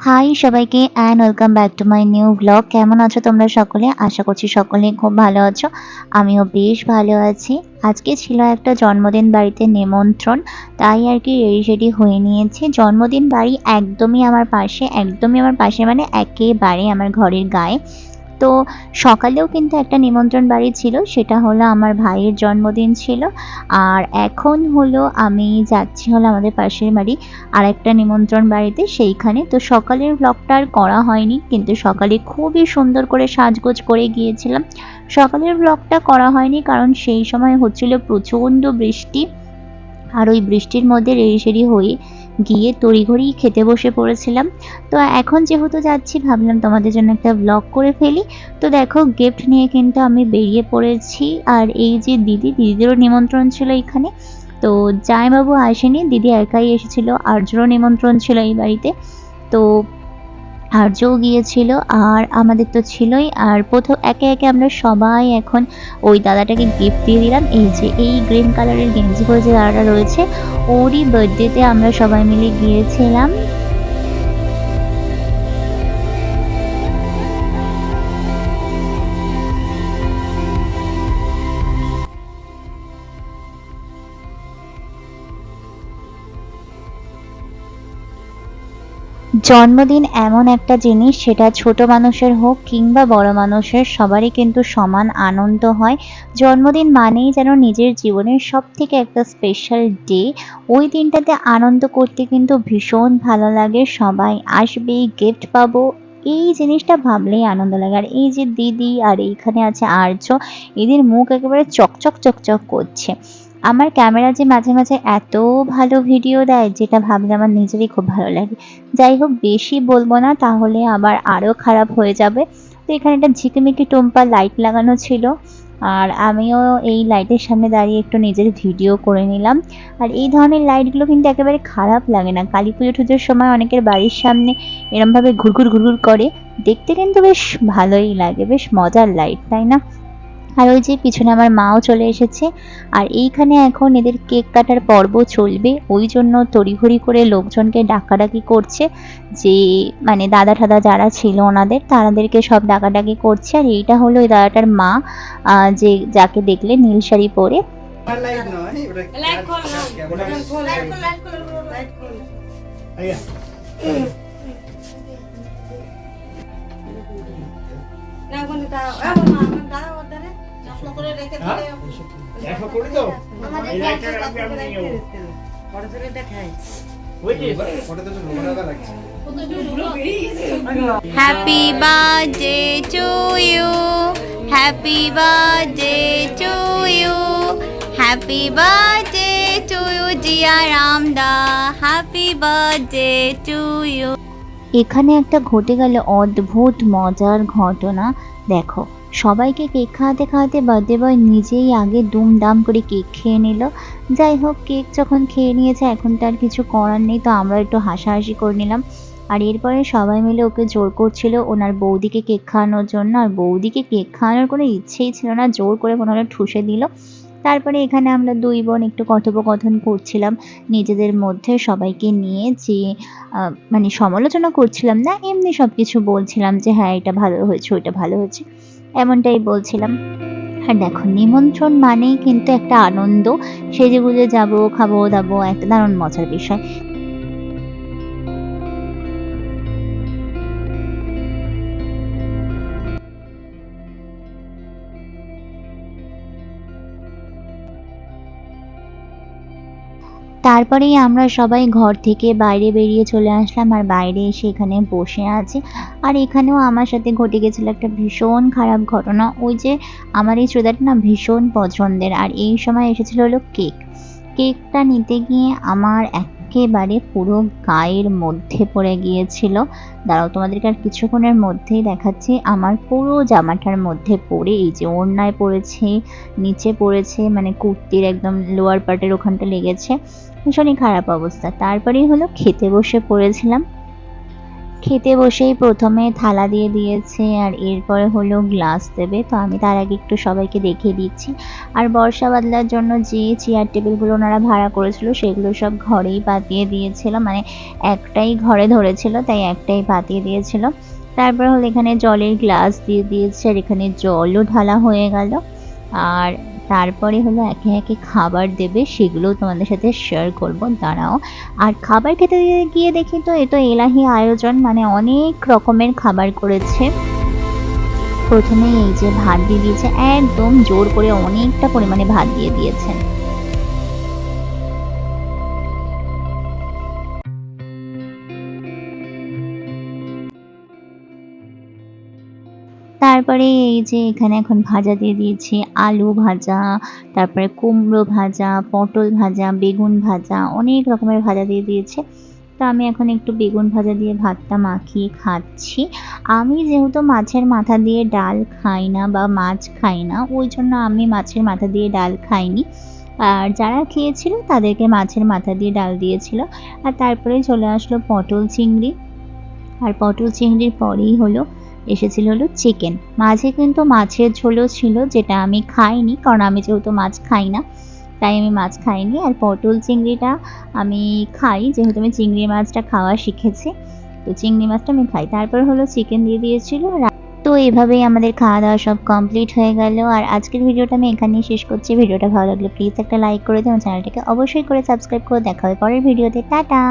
High সবাইকে and welcome back to my new blog. কেমন আছো তোমরা সকলে? আশা করছি সকলে খুব ভালো আছো। আমিও বেশ ভালো আছি। আজকে ছিল একটা জন্মদিন বাড়িতে নেমন্ত্রণ, তাই আর কি রেডি সেডি হয়ে নিয়েছি। জন্মদিন বাড়ি একদমই আমার পাশে মানে একেবারে আমার ঘরের গায়ে। তো সকালেও কিন্তু একটা নিমন্ত্রণ বাড়ি ছিল, সেটা হলো আমার ভাইয়ের জন্মদিন ছিল। আর এখন হলো আমি যাচ্ছি হলো আমাদের পাশের বাড়ি আরেকটা নিমন্ত্রণ বাড়িতে, সেইখানে। তো সকালের ব্লগটা আর করা হয়নি, কিন্তু সকালে খুবই সুন্দর করে সাজগোজ করে গিয়েছিলাম। সকালের ব্লগটা করা হয়নি কারণ সেই সময় হচ্ছিল প্রচণ্ড বৃষ্টি, আর ওই বৃষ্টির মধ্যে রেডি সেডি হয়ে গিয়ে তড়িঘড়ি খেতে বসে পড়েছিলাম। তো এখন যেহেতু যাচ্ছি ভাবলাম তোমাদের জন্য একটা ব্লগ করে ফেলি। তো দেখো গিফট নিয়ে কিন্তু আমি বেরিয়ে পড়েছি। আর এই যে দিদিদেরও নিমন্ত্রণ ছিল এখানে। তো জামাইবাবু আসেনি, দিদি একাই এসেছিল। আর্যরও নিমন্ত্রণ ছিল এই বাড়িতে। তো আর্যও গিয়েছিল আর আমাদের তো ছিলই। আর প্রথম একে একে আমরা সবাই এখন ওই দাদাটাকে গিফট দিয়ে দিলাম। এই যে এই গ্রিন কালারের গেঞ্জি পরে যে দাদাটা রয়েছে, ওরই বার্থডেতে আমরা সবাই মিলে গিয়েছিলাম। জন্মদিন এমন একটা জিনিস, সেটা ছোট মানুষের হোক কিংবা বড় মানুষের, সবারই কিন্তু সমান আনন্দ হয়। জন্মদিন মানেই যেন নিজের জীবনের সব থেকে একটা স্পেশাল ডে। ওই দিনটাতে আনন্দ করতে কিন্তু ভীষণ ভালো লাগে। সবাই আসবে, গিফট পাবো, এই জিনিসটা ভাবলেই আনন্দ লাগে। আর এই যে দিদি আর এইখানে আছে আর্য, এদের মুখ একেবারে চকচক চকচক করছে। আমার ক্যামেরা যে মাঝে মাঝে এত ভালো ভিডিও দেয়, যেটা ভাবলে আমার নিজেরই খুব ভালো লাগে। যাই হোক, বেশি বলবো না, তাহলে আবার আরও খারাপ হয়ে যাবে। তো এখানে একটা ঝিকিমিকি টুম্পা লাইট লাগানো ছিল, আর আমিও এই লাইটের সামনে দাঁড়িয়ে একটু নিজের ভিডিও করে নিলাম। আর এই ধরনের লাইটগুলো কিন্তু একেবারে খারাপ লাগে না। কালী পুজো টুজোর সময় অনেকের বাড়ির সামনে এরমভাবে ঘুরঘুর ঘুরঘুর করে, দেখতে কিন্তু বেশ ভালোই লাগে, বেশ মজার লাইট, তাই না? আর ওই যে পিছনে আমার মাও চলে এসেছে। আর এইখানে এখন এদের কেক কাটার পর্ব চলবে, ওই জন্য তড়িঘড়ি করে লোকজনকে ডাকাডাকি করছে, যে মানে দাদা ঠাদা যারা ছিল ওনাদের, তাদেরকে সব ডাকাডাকি করছে। আর এইটা হলো ওই দাদাটার মা, যে যাকে দেখলে নীল শাড়ি পরে। Happy birthday to you, happy birthday to you, happy birthday to you dear Ramda, happy birthday to you. এখানে একটা ঘটে গেল অদ্ভুত মজার ঘটনা। দেখো, সবাইকে কেক খাওয়াতে খাওয়াতে বার্থডে বয় নিজেই আগে দুমদাম করে কেক খেয়ে নিল। যাই হোক, কেক যখন খেয়ে নিয়েছে এখন তার কিছু করার নেই, তো আমরা একটু হাসাহাসি করে নিলাম। আর এরপরে সবাই মিলে ওকে জোর করছিল ওনার বৌদিকে কেক খাওয়ানোর জন্য। আর বৌদিকে কেক খাওয়ানোর কোনো ইচ্ছেই ছিল না, জোর করে কোনোভাবে ঠুসে দিল। তারপরে এখানে আমরা দুই বোন একটু কথোপকথন করছিলাম নিজেদের মধ্যে, সবাইকে নিয়ে, যে মানে সমালোচনা করছিলাম না, এমনি সব কিছু বলছিলাম যে হ্যাঁ এটা ভালো হয়েছে, ওইটা ভালো হয়েছে, এমনটাই বলছিলাম। আর দেখো, নিমন্ত্রণ মানেই কিন্তু একটা আনন্দ, সেজেগুজে যাবো, খাবো দাবো, একটা দারুণ মজার বিষয়। তারপরেই আমরা সবাই ঘর থেকে বাইরে বেরিয়ে চলে আসলাম, আর বাইরে এসে এখানে বসে আছি। আর এখানেও আমার সাথে ঘটে গেছিলো একটা ভীষণ খারাপ ঘটনা। ওই যে আমার এই চুড়িদারটা না ভীষণ পছন্দের, আর এই সময় এসেছিলো হলো কেকটা নিতে গিয়ে আমার একেবারে পুরো গায়ের মধ্যে পড়ে গিয়েছিল। দাঁড়াও, তোমাদেরকে আর কিছুক্ষণের মধ্যেই দেখাচ্ছি। আমার পুরো জামাটার মধ্যে পড়ে, এই যে ওড়নায় পড়েছে, নিচে পড়েছে, মানে কুর্তির একদম লোয়ার পার্টের ওখানটা লেগেছে, ভীষণই খারাপ অবস্থা। তারপরেই হলো খেতে বসে পড়েছিলাম। খেতে বসেই প্রথমে থালা দিয়ে দিয়েছে আর এরপরে হলো গ্লাস দেবে। তো আমি তার আগে একটু সবাইকে দেখিয়ে দিচ্ছি। আর বর্ষা বাদলার জন্য যে চেয়ার টেবিলগুলো ওনারা ভাড়া করেছিল সেগুলো সব ঘরেই পাতিয়ে দিয়েছিল, মানে একটাই ঘরে ধরেছিল তাই একটাই পাতিয়ে দিয়েছিল। তারপর হলো এখানে জলের গ্লাস দিয়ে দিয়েছে আর এখানে জলও ঢালা হয়ে গেল। আর তারপরে হলো একে একে খাবার দেবে, সেগুলোও তোমাদের সাথে শেয়ার করব, দাঁড়াও। আর খাবার খেতে গিয়ে দেখি তো এ তো এলাহি আয়োজন, মানে অনেক রকমের খাবার করেছে। প্রথমে এই যে ভাত দিয়ে দিয়েছে, একদম জোর করে অনেকটা পরিমাণে ভাত দিয়ে দিয়েছে। তারপরে এই যে এখানে এখন ভাজা দিয়ে দিয়েছে, আলু ভাজা, তারপরে কুমড়ো ভাজা, পটল ভাজা, বেগুন ভাজা, অনেক রকমের ভাজা দিয়ে দিয়েছে। তো আমি এখন একটু বেগুন ভাজা দিয়ে ভাতটা মাখিয়ে খাচ্ছি। আমি যেহেতু মাছের মাথা দিয়ে ডাল খাই না বা মাছ খাই না, ওই জন্য আমি মাছের মাথা দিয়ে ডাল খাইনি। আর যারা খেয়েছিল তাদেরকে মাছের মাথা দিয়ে ডাল দিয়েছিল। আর তারপরে চলে আসলো পটল চিংড়ি। আর পটল চিংড়ির পরেই হলো এসেছিল হলো চিকেন। মাঝে কিন্তু মাছের ঝোলও ছিল, যেটা আমি খাইনি, কারণ আমি যেহেতু মাছ খাই না তাই আমি মাছ খাইনি। আর পটল চিংড়িটা আমি খাই, যেহেতু আমি চিংড়ি মাছটা খাওয়া শিখেছি, তো চিংড়ি মাছটা আমি খাই। তারপর হলো চিকেন দিয়ে দিয়েছিল। তো এভাবেই আমাদের খাওয়া দাওয়া সব কমপ্লিট হয়ে গেল। আর আজকের ভিডিওটা আমি এখানেই শেষ করছি। ভিডিওটা ভালো লাগলে প্লিজ একটা লাইক করে দিও, চ্যানেলটাকে অবশ্যই করে সাবস্ক্রাইব করে দেখা হবে পরের ভিডিওতে। টাটা।